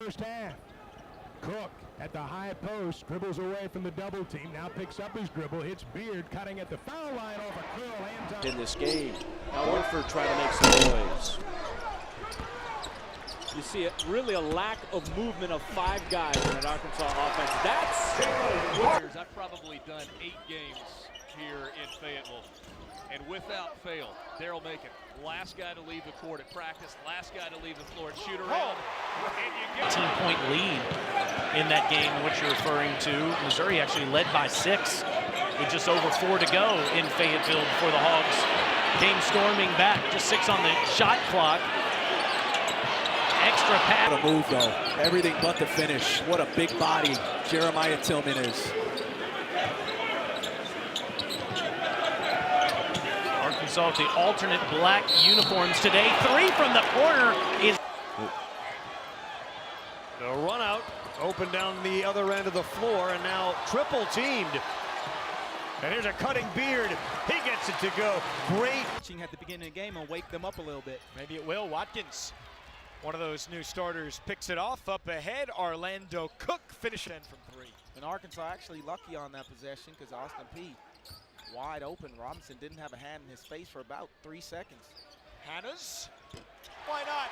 First half. Cook at the high post, dribbles away from the double team, now picks up his dribble, hits Beard, cutting at the foul line off a curl, hands up. In this game, Horford trying to make some noise. You see it, really a lack of movement of 5 guys in an Arkansas offense. That's I've probably done 8 games here in Fayetteville, and without fail, Daryl Macon, last guy to leave the court at practice, last guy to leave the floor and shoot around. And you get 18-point lead in that game, which you're referring to. Missouri actually led by 6 with just over 4 to go in Fayetteville before the Hogs came storming back. Just 6 on the shot clock. Extra pass. What a move, though. Everything but the finish. What a big body Jeremiah Tillman is. Arkansas with the alternate black uniforms today. 3 from the corner is. The run out, open down the other end of the floor, and now triple teamed. And here's a cutting Beard. He gets it to go. Great. At the beginning of the game and wake them up a little bit. Maybe it will. Watkins, one of those new starters, picks it off. Up ahead, Arlando Cook finishing from 3. And Arkansas actually lucky on that possession because Austin Peay wide open. Robinson didn't have a hand in his face for about 3 seconds. Hanna's. Why not?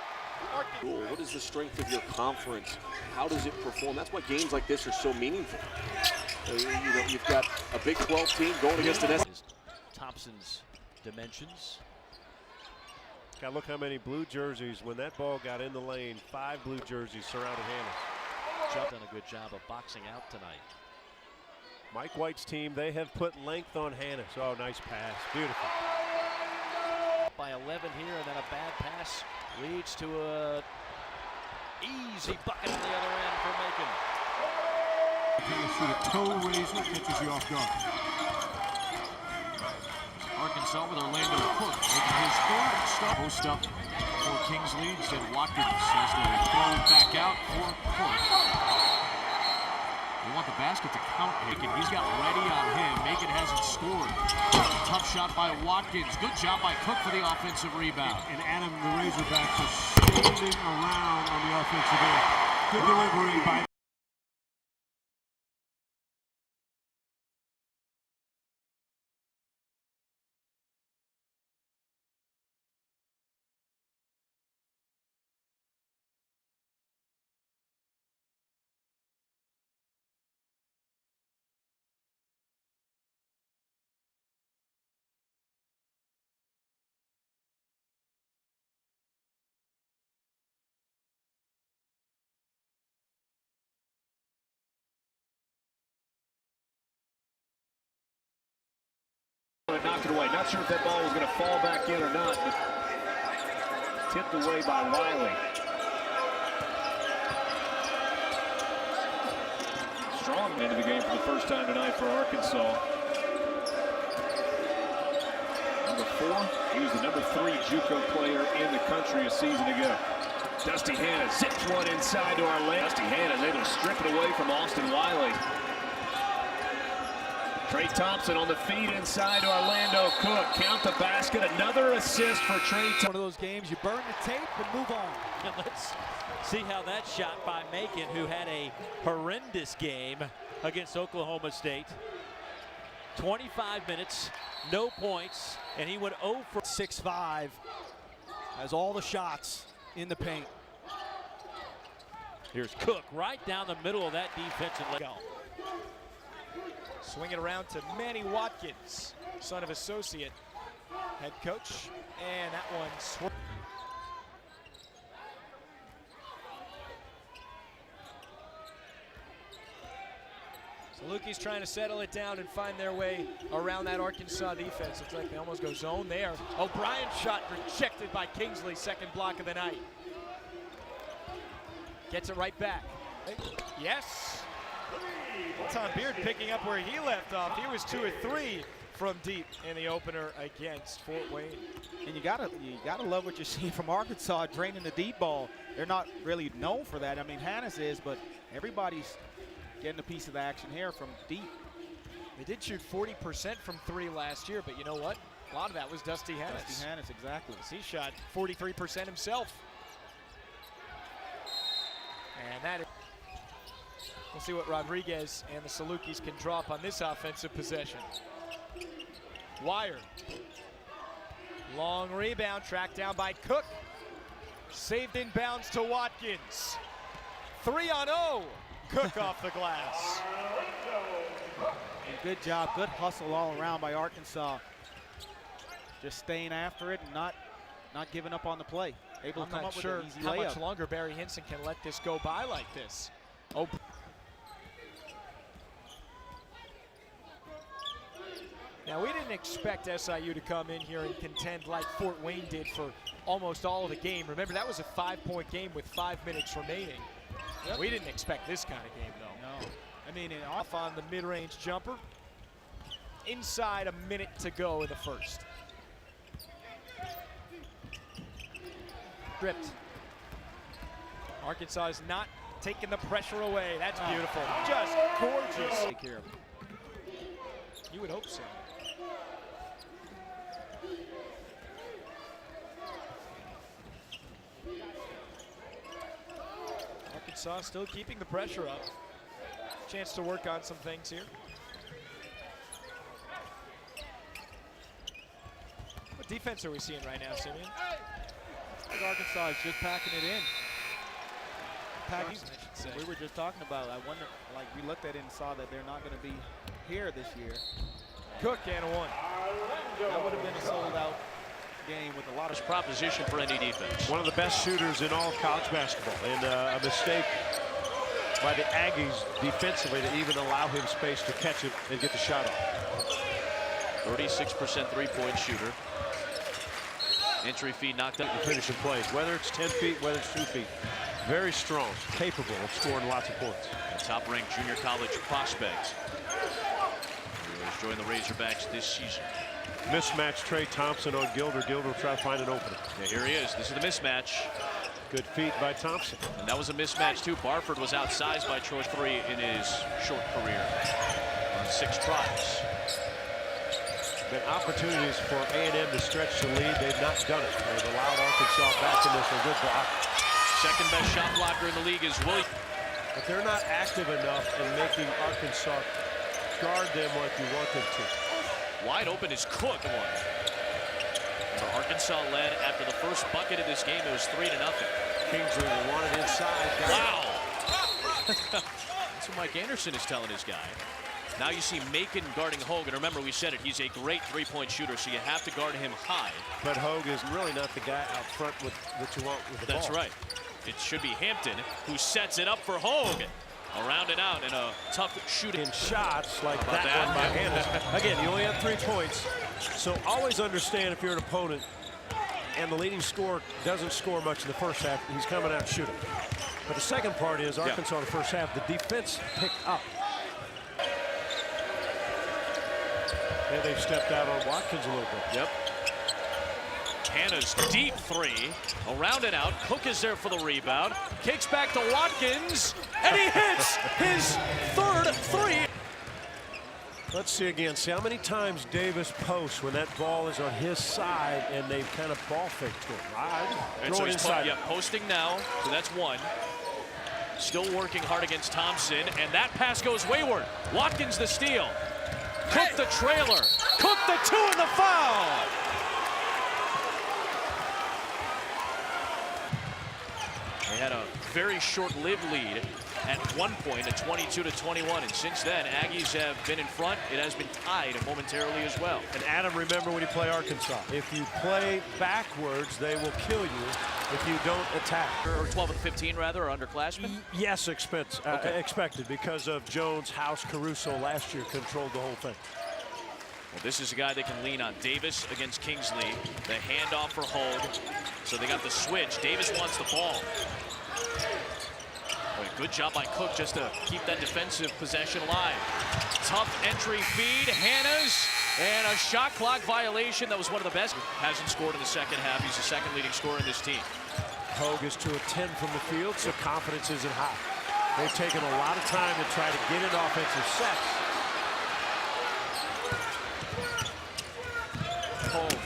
What is the strength of your conference? How does it perform? That's why games like this are so meaningful. You've got a Big 12 team going against an S. Thompson's dimensions. God, look how many blue jerseys. When that ball got in the lane, 5 blue jerseys surrounded Hanna. Chubb done a good job of boxing out tonight. Mike White's team, they have put length on Hanna. Oh, nice pass. Beautiful. By 11 here, and then a bad pass leads to a easy bucket on the other end for Macon. Shoot a toe raiser, catches you off guard. Arkansas with Arlando Cook making his 3rd stop. Post up for Kingsley. Instead, Watkins has to throw it back out for Cook. We want the basket to count Macon. He's got ready on him. Macon hasn't scored. Tough shot by Watkins. Good job by Cook for the offensive rebound. And Adam, the Razorbacks are standing around on the offensive end. Good delivery by Knocked it away. Not sure if that ball was going to fall back in or not, but tipped away by Wiley. Strong into the game for the first time tonight for Arkansas. Number 4, he was the number 3 JUCO player in the country a season ago. Dusty Hanna zips one inside to Arlando. Dusty Hanna is able to strip it away from Austin Wiley. Trey Thompson on the feed inside to Arlando Cook. Count the basket. Another assist for Trey Thompson. One of those games you burn the tape and move on. And let's see how that shot by Macon, who had a horrendous game against Oklahoma State. 25 minutes, no points, and he went 0 for 6'5", has all the shots in the paint. Here's Cook right down the middle of that defensive leg. Swing it around to Manny Watkins, son of associate head coach. And that one So Lukey's trying to settle it down and find their way around that Arkansas defense. Looks like they almost go zone there. O'Brien's shot rejected by Kingsley, 2nd block of the night. Gets it right back. Yes. Tom Beard picking up where he left off. He was 2 or 3 from deep in the opener against Fort Wayne. And you gotta love what you're seeing from Arkansas draining the deep ball. They're not really known for that. I mean, Hanna's is, but everybody's getting a piece of the action here from deep. They did shoot 40% from 3 last year, but you know what? A lot of that was Dusty Hanna's. Dusty Hanna's, exactly. He shot 43% himself. And that is, we'll see what Rodriguez and the Salukis can drop on this offensive possession. Wire. Long rebound, tracked down by Cook. Saved inbounds to Watkins. 3-on-0. Cook off the glass. And good job, good hustle all around by Arkansas. Just staying after it and not giving up on the play. Able to come up with an easy how layup. much longer Barry Hinson can let this go by like this. Oh. Now, we didn't expect SIU to come in here and contend like Fort Wayne did for almost all of the game. Remember, that was a 5-point game with 5 minutes remaining. Yep. We didn't expect this kind of game, though. No. I mean, Off on the mid-range jumper. Inside a minute to go in the first. Gripped. Arkansas is not taking the pressure away. That's beautiful. Just gorgeous. take care of it. You would hope so. Arkansas still keeping the pressure up. Chance to work on some things here. What defense are we seeing right now, Simeon? I think Arkansas is just packing it in. We were just talking about, I wonder, like we looked at it and saw that they're not going to be here this year. Cook and a one. That would have been a sold-out game with a lot of proposition for any defense. One of the best shooters in all of college basketball, and a mistake by the Aggies defensively to even allow him space to catch it and get the shot off. 36% three-point shooter. Entry feed knocked up. Finishing plays, whether it's 10 feet, whether it's 2 feet. Very strong, capable of scoring lots of points. A top-ranked junior college prospect who has joined the Razorbacks this season. Mismatch Trey Thompson on Gilder. Gilder will try to find an opening. Yeah, here he is. This is the mismatch. Good feet by Thompson. And that was a mismatch, too. Barford was outsized by Troy 3 in his short career on 6 tries. Been opportunities for A&M to stretch the lead. They've not done it. They've allowed Arkansas back in this. A good block. Second best shot blocker in the league is Williams. But they're not active enough in making Arkansas guard them like you want them to. Wide open is Cook. Remember, Arkansas led after the first bucket of this game. It was 3-0. Kingsley will want it inside. Wow. That's what Mike Anderson is telling his guy. Now you see Macon guarding Hogue, and remember we said it, he's a great three-point shooter, so you have to guard him high. But Hogue is really not the guy out front that you want with the ball. That's right. It should be Hampton who sets it up for Hogue. Around and out in a tough shooting. In shots like that one by Anderson. Again, you only have 3 points, so always understand if you're an opponent and the leading scorer doesn't score much in the first half, he's coming out shooting. But the second part is Arkansas in the first half, the defense picked up. And they've stepped out on Watkins a little bit. Yep. Hannah's deep 3. Around and out. Cook is there for the rebound. Kicks back to Watkins. And he hits his third 3. Let's see again. See how many times Davis posts when that ball is on his side and they kind of ball fake to him. And so he's posting now. So that's 1. Still working hard against Thompson. And that pass goes wayward. Watkins the steal. Cook the trailer. Cook the 2 and the foul. They had a very short-lived lead at one point at 22-21, and since then Aggies have been in front. It has been tied momentarily as well. And Adam, remember when you play Arkansas, if you play backwards, they will kill you if you don't attack. Or 12 and 15 rather, or underclassmen? Yes, expected because of Jones, House, Caruso last year controlled the whole thing. Well, this is a guy they can lean on. Davis against Kingsley. The handoff for Hogue. So they got the switch. Davis wants the ball. Boy, good job by Cook just to keep that defensive possession alive. Tough entry feed. Hannah's. And a shot clock violation. That was one of the best. Hasn't scored in the second half. He's the second leading scorer in this team. Hogue is to a 10 from the field, so confidence isn't high. They've taken a lot of time to try to get in offensive sets. Hogue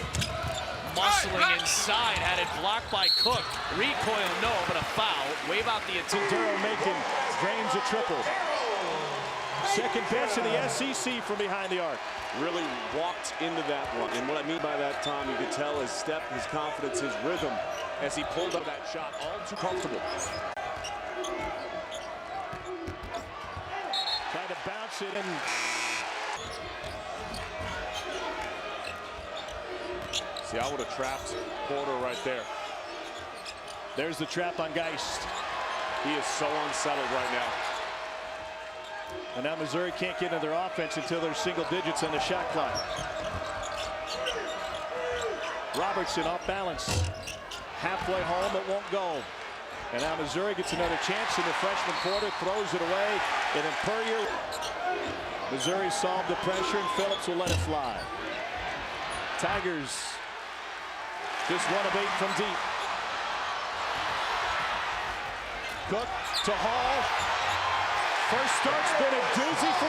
muscling hustling inside, had it blocked by Cook. Recoil, no, but a foul. Wave out the attempt. Macon drains a triple. Second best in the SEC from behind the arc. Really walked into that one. And what I mean by that, Tom, you could tell his step, his confidence, his rhythm as he pulled up that shot, all too comfortable. Trying to bounce it in. See, I would have trapped Porter right there. There's the trap on Geist. He is so unsettled right now. And now Missouri can't get into their offense until they're single digits on the shot clock. Robertson off balance. Halfway home, it won't go. And now Missouri gets another chance, and the freshman Porter throws it away. And then Puryear. Missouri solved the pressure, and Phillips will let it fly. Tigers just 1 of 8 from deep. Cook to Hall. First start's been a doozy for the